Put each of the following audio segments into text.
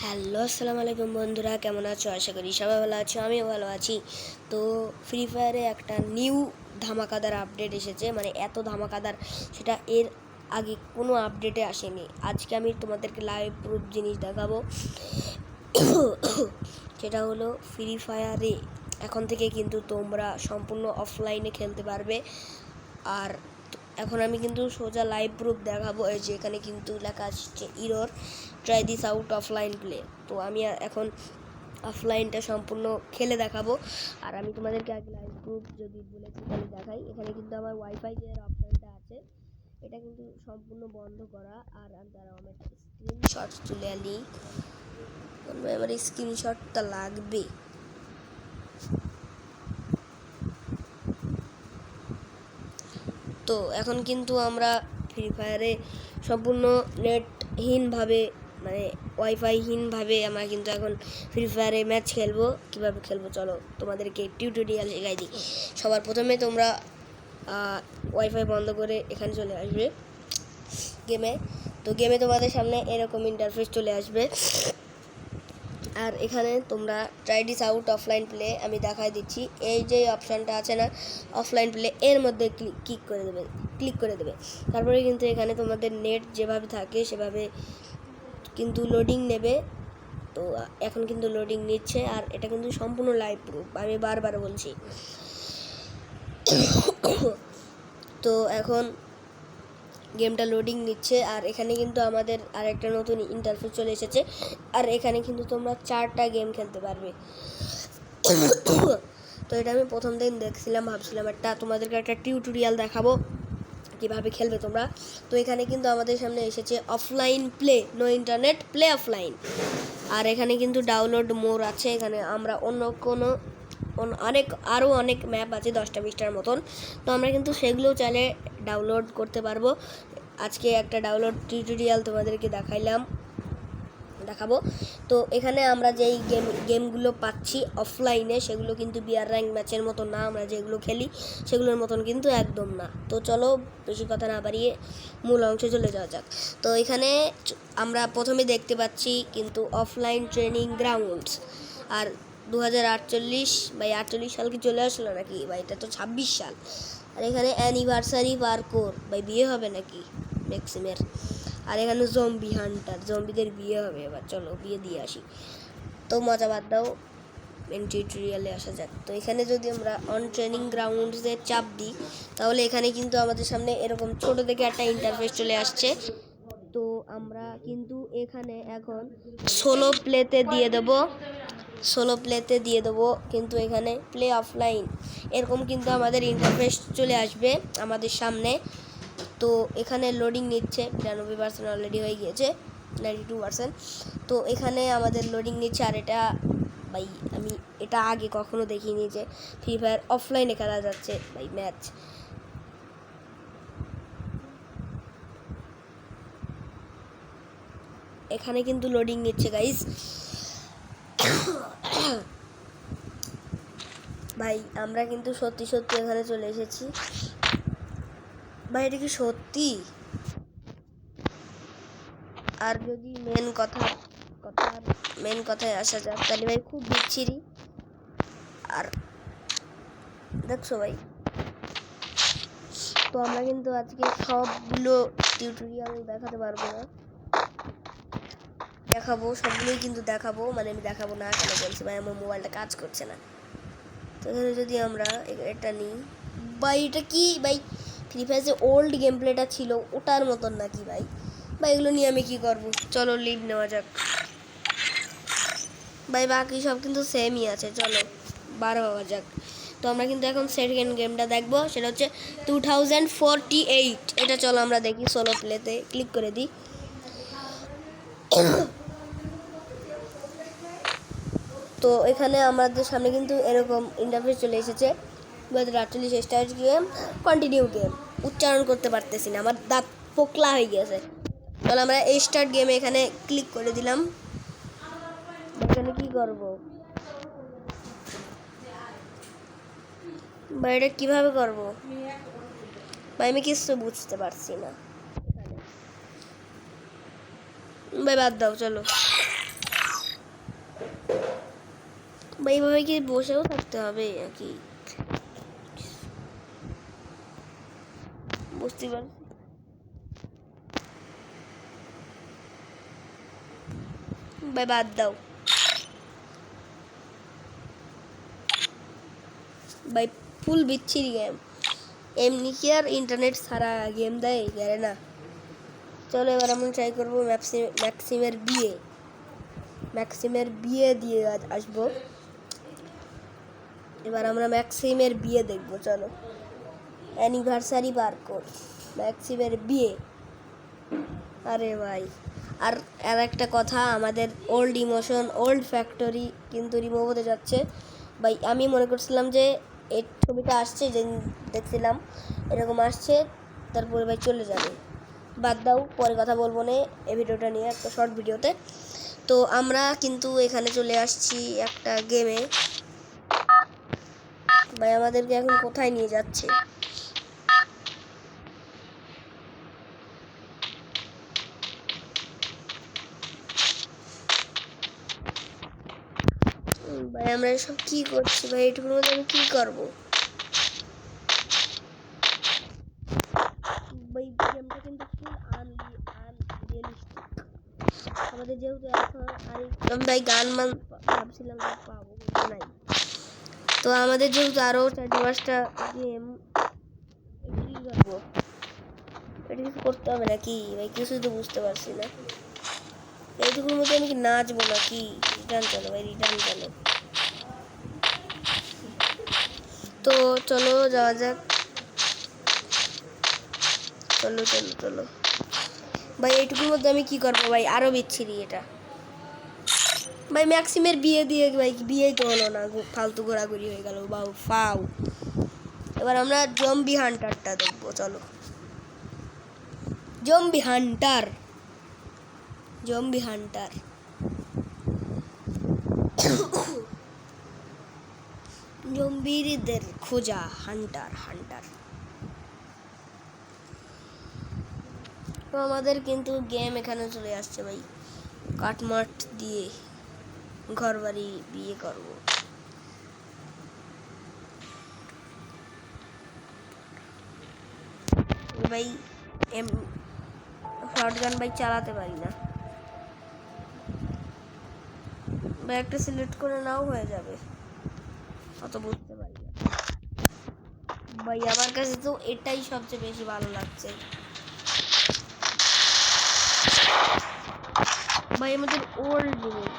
Hello, আসসালামু আলাইকুম বন্ধুরা, কেমন আছো? আশা করি সবাই ভালো আছো, আমিও ভালো আছি। তো ফ্রি ফায়ারে একটা নিউ ধামাকাদার আপডেট এসেছে, মানে এত ধামাকাদার সেটা এর আগে কোনো আপডেটে আসেনি। আজকে আমি তোমাদেরকে লাইভ প্রুফ জিনিস দেখাবো। সেটা হলো ফ্রি ফায়ারে এখন থেকে কিন্তু তোমরা সম্পূর্ণ অফলাইনে খেলতে পারবে। আর এখন আমি কিন্তু সোজা লাইভ প্রুফ দেখাবো। এই যে এখানে কিন্তু লেখা আসছে error try this out offline play. তো আমি এখন অফলাইনটা সম্পূর্ণ খেলে দেখাবো। আর আমি তোমাদেরকে আগে লাইভ প্রুফ যদি বলেছি তাহলে দেখাই। এখানে কিন্তু আমার ওয়াইফাই যে অপশানটা আছে এটা কিন্তু সম্পূর্ণ বন্ধ করা। আর দ্বারা আমার স্ক্রিনশট তুলে আনি, আমার স্ক্রিনশটটা লাগবে। তো এখন কিন্তু আমরা ফ্রি ফায়ারে সম্পূর্ণ নেটহীনভাবে, মানে ওয়াইফাইহীনভাবে আমরা কিন্তু এখন ফ্রি ফায়ারে ম্যাচ খেলবো। কীভাবে খেলবো চলো তোমাদেরকে টিউটোরিয়াল শেখাই দিই। সবার প্রথমে তোমরা ওয়াইফাই বন্ধ করে এখানে চলে আসবে গেমে। তো গেমে তোমাদের সামনে এরকম ইন্টারফেস চলে আসবে। আর এখানে তোমরা try this out offline play আমি দেখাই দিচ্ছি। এই যে অপশানটা আছে না অফলাইন প্লে, এর মধ্যে ক্লিক করে দেবে। তারপরে কিন্তু এখানে তোমাদের নেট যেভাবে থাকে সেভাবে কিন্তু লোডিং নেবে। তো এখন কিন্তু লোডিং নিচ্ছে, আর এটা কিন্তু সম্পূর্ণ লাইভ প্রুফ, আমি বারবার বলছি। তো এখন গেমটা লোডিং নিচ্ছে, আর এখানে কিন্তু আমাদের আরেকটা নতুন ইন্টারফেস চলে এসেছে। আর এখানে কিন্তু তোমরা 4টা গেম খেলতে পারবে। তো এটা আমি প্রথম দিন দেখছিলাম, ভাবছিলাম তোমাদেরকে একটা টিউটোরিয়াল দেখাবো কীভাবে খেলবে তোমরা। তো এখানে কিন্তু আমাদের সামনে এসেছে offline play, no internet, play offline. আর এখানে কিন্তু ডাউনলোড মোর আছে। এখানে আমরা আরও অনেক ম্যাপ আছে 10টা-20টার মতন। তো আমরা কিন্তু সেগুলোও চাইলে ডাউনলোড করতে পারবো। আজকে একটা ডাউনলোড টিউটোরিয়াল তোমাদেরকে দেখাবো। তো এখানে আমরা যেই গেমগুলো পাচ্ছি অফলাইনে সেগুলো কিন্তু বিআর র্যাঙ্ক ম্যাচের মতো না, আমরা যেগুলো খেলি সেগুলোর মতন কিন্তু একদম না। তো চলো বেশি কথা না বাড়িয়ে মূল অংশে চলে যাওয়া যাক। তো এখানে আমরা প্রথমে দেখতে পাচ্ছি কিন্তু অফলাইন ট্রেনিং গ্রাউন্ডস। আর 2048 বা 48 সাল কি চলে আসলো নাকি বা এটা তো 26 সাল। আর এখানে অ্যানিভার্সারি পার্কোর, ভাই বিয়ে হবে নাকি ম্যাক্সিমের। আর এখানে জম্বি হান্টার, জম্বিদের বিয়ে হবে। এবার চলো বিয়ে দিয়ে আসি। তো মজা বাদ দাও, মেন টিউটোরিয়ালে আসা যাক। তো এখানে যদি আমরা অন ট্রেনিং গ্রাউন্ডসে চাপ দিই তাহলে এখানে কিন্তু আমাদের সামনে এরকম ছোট থেকে একটা ইন্টারফেস চলে আসছে। তো আমরা কিন্তু এখানে এখন সোলো প্লেতে দিয়ে দেবো কিন্তু এখানে প্লে অফলাইন এরকম কিন্তু আমাদের ইন্টারফেস চলে আসবে আমাদের সামনে। তো এখানে লোডিং নিচ্ছে, 92% অলরেডি হয়ে গিয়েছে, 92%। তো এখানে আমাদের লোডিং নিচ্ছে। আর এটা ভাই আমি এটা আগে কখনো দেখিনি যে ফ্রি ফায়ার অফলাইনে খেলা যাচ্ছে ভাই ম্যাচ। এখানে কিন্তু লোডিং নিচ্ছে গাইস। ভাই আমরা কিন্তু সত্যি এখানে চলে এসেছি। ভাই এটা কি সত্যি? আর যদি মেন কথায় আসা যাক তাহলে ভাই খুব বিচ্ছিরি। আর দেখছো ভাই, তো আমরা কিন্তু আজকে সবগুলো টিউটোরিয়াল দেখাতে পারবো না, সবগুলোই কিন্তু দেখাবো, মানে আমি দেখাবো না কেন বলছি ভাই, আমার মোবাইলটা কাজ করছে না। তো এখানে যদি আমরা এটা নিই, ভাই এটা কি ভাই ফ্রি ফায়ার যে ওল্ড গেম প্লেটা ছিল ওটার মতন নাকি ভাই? এগুলো নিয়ে আমি কি করবো, চলো লিভ নেওয়া যাক ভাই। বাকি সব কিন্তু সেমই আছে, চলো বার হওয়া যাক। তো আমরা কিন্তু এখন সেকেন্ড গেমটা দেখবো, সেটা হচ্ছে 2048। এটা চলো আমরা দেখি, সোলো প্লেতে ক্লিক করে দিই। তো এখানে আমাদের সামনে কিন্তু এরকম ইন্টারফেস চলে এসেছে, 2048 স্টার্ট গেম, কন্টিনিউ গেম। উচ্চারণ করতে পারতেছি না, আমার দাঁত পোকলা হয়ে গেছে। তাহলে আমরা এই স্টার্ট গেমে এখানে ক্লিক করে দিলাম। এখানে কি করবো বা এটা কীভাবে করবো ভাই, আমি কিছু বুঝতে পারছি না ভাই, বাদ দাও চলো। ভাই এইভাবে কি বসেও থাকতে হবে নাকি বুঝতে পারছি। ভাই বাদ দাও ভাই, ফুল বিচ্ছিরি গেম। এমনি কি আর ইন্টারনেট ছাড়া গেম দেয় গেলে না। চলো এবার আমরা ট্রাই করবো ম্যাক্সিমের বিয়ে দিয়ে আসবো। এবার আমরা ম্যাক্সিমের বিয়ে দেখবো। চলো অ্যানিভার্সারি পার্কর ম্যাক্সিমের বিয়ে। আরে ভাই আর একটা কথা, আমাদের ওল্ড ইমোশন ওল্ড ফ্যাক্টরি কিন্তু রিমুভ হতে যাচ্ছে ভাই। আমি মনে করছিলাম যে এই ছবিটা আসছে, যে দেখছিলাম এরকম আসছে, তারপরে ভাই চলে যাবে। বাদ দাও, পরে কথা বলবো না এই ভিডিওটা নিয়ে, একটা শর্ট ভিডিওতে। তো আমরা কিন্তু এখানে চলে আসছি একটা গেমে। ভাই আমাদেরকে এখন কোথায় নিয়ে যাচ্ছে? ভাই আমরা এসব কি করছি ভাই? এটুকুর মধ্যে আমি কি করবো ভাই? গেমটা কিন্তু ফুল আনরিয়েলিস্টিক। আমাদের যেহেতু এখন আমি ভাই গান মান ভাবছিলাম যে পাবো, কিন্তু নাই। তো আমাদের যেহেতু আরও 4-5টা গেম, কি করবো? এটা কিছু করতে হবে নাকি ভাই? কিছুই তো বুঝতে পারছি না। এইটুকুর মধ্যে আমি কি নাচবো নাকি? রিটার্ন চলো ভাই, রিটার্ন চলো। তো চলো যাওয়া যাক। চলো চলো চলো ভাই, এইটুকুর মধ্যে আমি কি করবো ভাই? আরও বিচ্ছিরি এটা ভাই। ম্যাক্সিমের বিয়ে দিয়ে ভাই বিয়েই তো হলো না, ফালতু ঘোরাঘুরি হয়ে গেল বাউ ফাউ। এবার আমরা জম্বি হান্টারটা দেখবো। চলো জম্বি হান্টার জম্বিদের খোঁজা হান্টার। তো আমাদের কিন্তু গেম এখানে চলে আসছে ভাই। কাটমাট দিয়ে ঘর বাড়ি বিয়ে করবো ভাই। শটগান ভাই চালাতে পারি না ভাই, একটা সিলেক্ট করে নাও হয়ে যাবে, অত বুঝতে পারি না ভাই। আমার কাছে তো এটাই সবচেয়ে বেশি ভালো লাগছে ভাই, আমাদের ওল্ড জিনিস।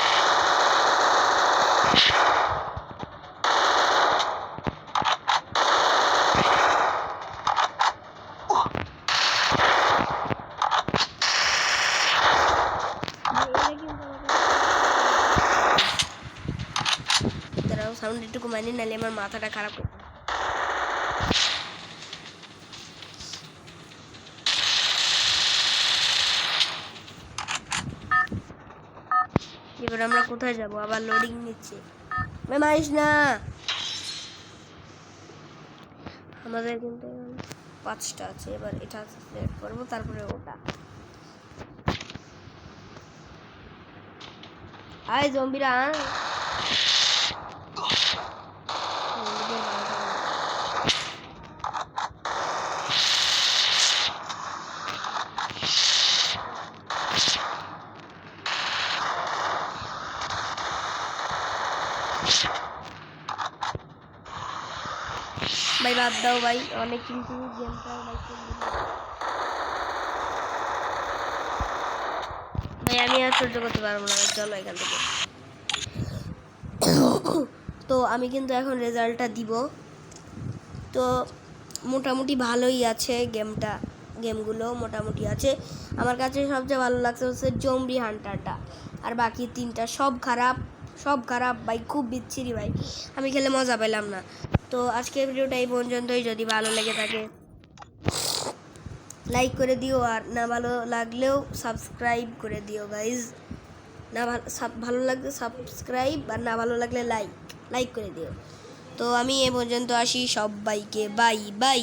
সাউন্ড একটু কমাইনি, নাহলে আমার মাথাটা খারাপ করবে। এবার আমরা কোথায় যাব? আবার লোডিং নিচ্ছে। মারিস না। আমাদের কিন্তু 5টা আছে, এবার এটা সিলেক্ট করবো, তারপরে ওটা। আয় জম্বিরা। ভাই বাদ দাও ভাই, অনেক কিন্তু গেমটা ভাই আমি আর সহ্য করতে পারবো না। চলো এখান থেকে। তো আমি কিন্তু এখন রেজাল্টটা দিব। তো মোটামুটি ভালোই আছে গেমগুলো মোটামুটি আছে। আমার কাছে সবচেয়ে ভালো লাগছে হচ্ছে জম্বি হান্টারটা, আর বাকি 3টা সব খারাপ ভাই, খুব বিচ্ছিরি ভাই। আমি খেলে মজা পেলাম না। তো আজকের ভিডিওটা এই পর্যন্তই। যদি ভালো লেগে থাকে লাইক করে দিও, আর না ভালো লাগলেও সাবস্ক্রাইব করে দিও গাইজ। না ভালো লাগলে সাবস্ক্রাইব, আর না ভালো লাগলে লাইক করে দিও। তো আমি এ পর্যন্ত আসি, সবাইকে বাই বাই।